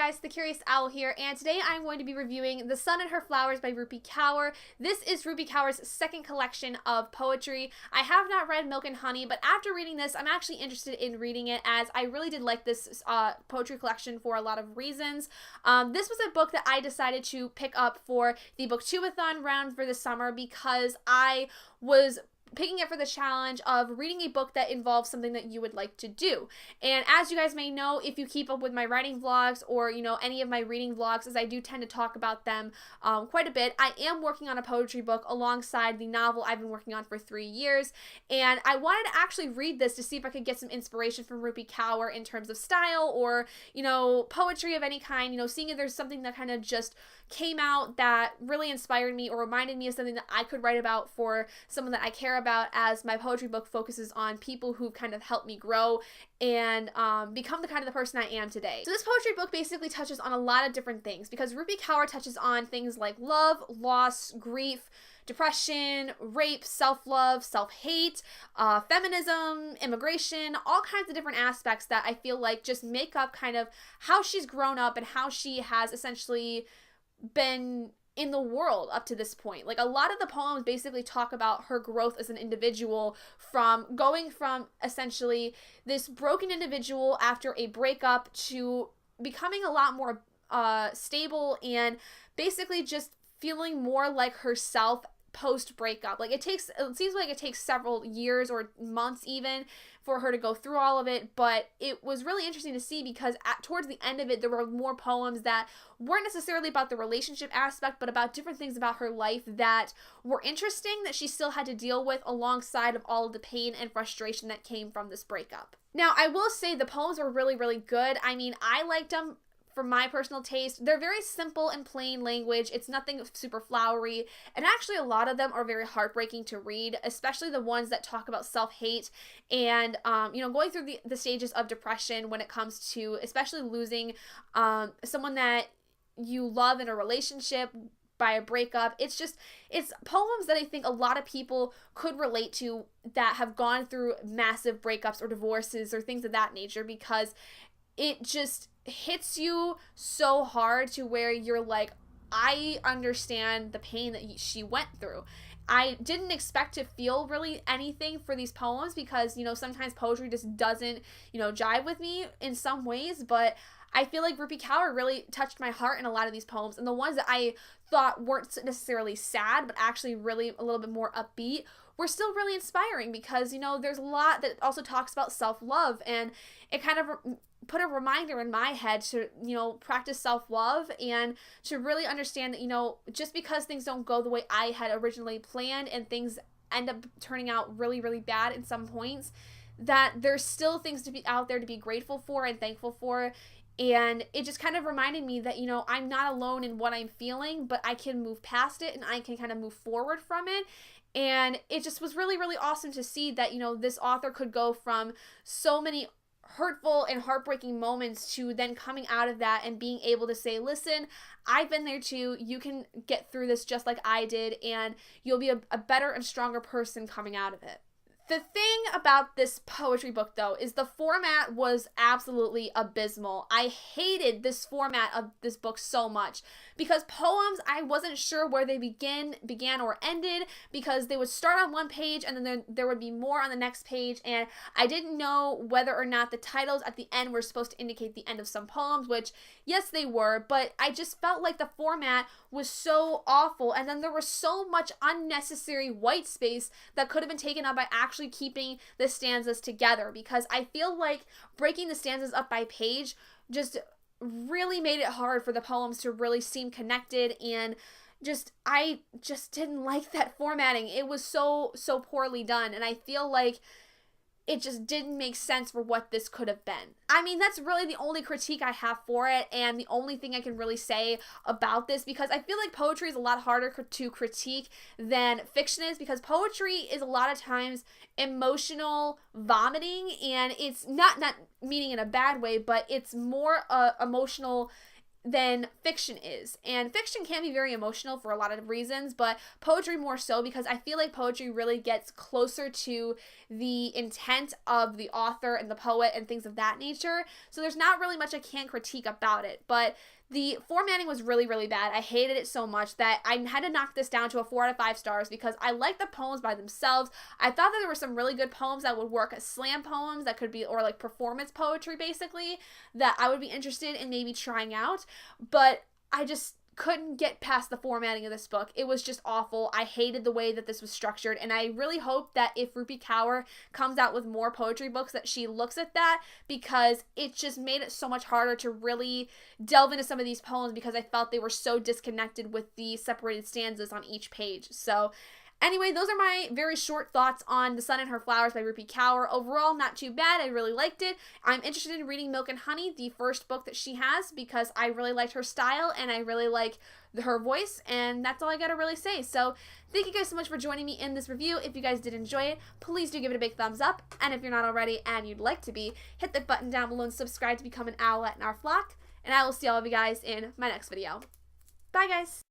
guys, The Curious Owl here, and today I'm going to be reviewing The Sun and Her Flowers by Rupi Kaur. This is Rupi Kaur's second collection of poetry. I have not read Milk and Honey, but after reading this, I'm actually interested in reading it as I really did like this poetry collection for a lot of reasons. This was a book that I decided to pick up for the BookTube-a-thon round for the summer because I was picking it for the challenge of reading a book that involves something that you would like to do. And as you guys may know, if you keep up with my writing vlogs or, any of my reading vlogs, as I do tend to talk about them quite a bit, I am working on a poetry book alongside the novel I've been working on for 3 years. And I wanted to actually read this to see if I could get some inspiration from Rupi Kaur in terms of style or, poetry of any kind, seeing if there's something that kind of just came out that really inspired me or reminded me of something that I could write about for someone that I care about, as my poetry book focuses on people who kind of helped me grow and become the kind of the person I am today. So this poetry book basically touches on a lot of different things because Rupi Kaur touches on things like love, loss, grief, depression, rape, self-love, self-hate, feminism, immigration, all kinds of different aspects that I feel like just make up kind of how she's grown up and how she has essentially been in the world up to this point. Like, a lot of the poems basically talk about her growth as an individual, from going from essentially this broken individual after a breakup to becoming a lot more stable and basically just feeling more like herself post breakup. It seems like it takes several years or months even for her to go through all of it, but it was really interesting to see because towards the end of it, there were more poems that weren't necessarily about the relationship aspect, but about different things about her life that were interesting that she still had to deal with alongside of all of the pain and frustration that came from this breakup. Now, I will say the poems were really, really good. I mean, I liked them. For my personal taste, they're very simple and plain language. It's nothing super flowery, and actually a lot of them are very heartbreaking to read, especially the ones that talk about self-hate and going through the stages of depression when it comes to especially losing someone that you love in a relationship by a breakup. It's poems that I think a lot of people could relate to that have gone through massive breakups or divorces or things of that nature, because it just hits you so hard to where you're like, I understand the pain that she went through. I didn't expect to feel really anything for these poems because, sometimes poetry just doesn't, jive with me in some ways, but I feel like Rupi Kaur really touched my heart in a lot of these poems, and the ones that I thought weren't necessarily sad, but actually really a little bit more upbeat, were still really inspiring because, there's a lot that also talks about self-love, and it kind of put a reminder in my head to, practice self-love and to really understand that, just because things don't go the way I had originally planned and things end up turning out really, really bad in some points, that there's still things to be out there to be grateful for and thankful for. And it just kind of reminded me that, I'm not alone in what I'm feeling, but I can move past it and I can kind of move forward from it. And it just was really, really awesome to see that, this author could go from so many hurtful and heartbreaking moments to then coming out of that and being able to say, listen, I've been there too. You can get through this just like I did, and you'll be a better and stronger person coming out of it. The thing about this poetry book, though, is the format was absolutely abysmal. I hated this format of this book so much because poems, I wasn't sure where they began or ended, because they would start on one page and then there would be more on the next page, and I didn't know whether or not the titles at the end were supposed to indicate the end of some poems, which, yes, they were, but I just felt like the format was so awful, and then there was so much unnecessary white space that could have been taken up by actually keeping the stanzas together, because I feel like breaking the stanzas up by page just really made it hard for the poems to really seem connected, and I just didn't like that formatting. It was so poorly done, and I feel like it just didn't make sense for what this could have been. I mean, that's really the only critique I have for it, and the only thing I can really say about this, because I feel like poetry is a lot harder to critique than fiction is, because poetry is a lot of times emotional vomiting, and it's not meaning in a bad way, but it's more emotional than fiction is. And fiction can be very emotional for a lot of reasons, but poetry more so, because I feel like poetry really gets closer to the intent of the author and the poet and things of that nature. So there's not really much I can critique about it, but the formatting was really, really bad. I hated it so much that I had to knock this down to a 4 out of 5 stars because I like the poems by themselves. I thought that there were some really good poems that would work as slam poems that could be, or like performance poetry basically, that I would be interested in maybe trying out, but I just couldn't get past the formatting of this book. It was just awful. I hated the way that this was structured, and I really hope that if Rupi Kaur comes out with more poetry books that she looks at that, because it just made it so much harder to really delve into some of these poems because I felt they were so disconnected with the separated stanzas on each page. So anyway, those are my very short thoughts on The Sun and Her Flowers by Rupi Kaur. Overall, not too bad. I really liked it. I'm interested in reading Milk and Honey, the first book that she has, because I really liked her style and I really like her voice, and that's all I gotta really say. So thank you guys so much for joining me in this review. If you guys did enjoy it, please do give it a big thumbs up, and if you're not already and you'd like to be, hit the button down below and subscribe to become an owlet in our flock, and I will see all of you guys in my next video. Bye guys!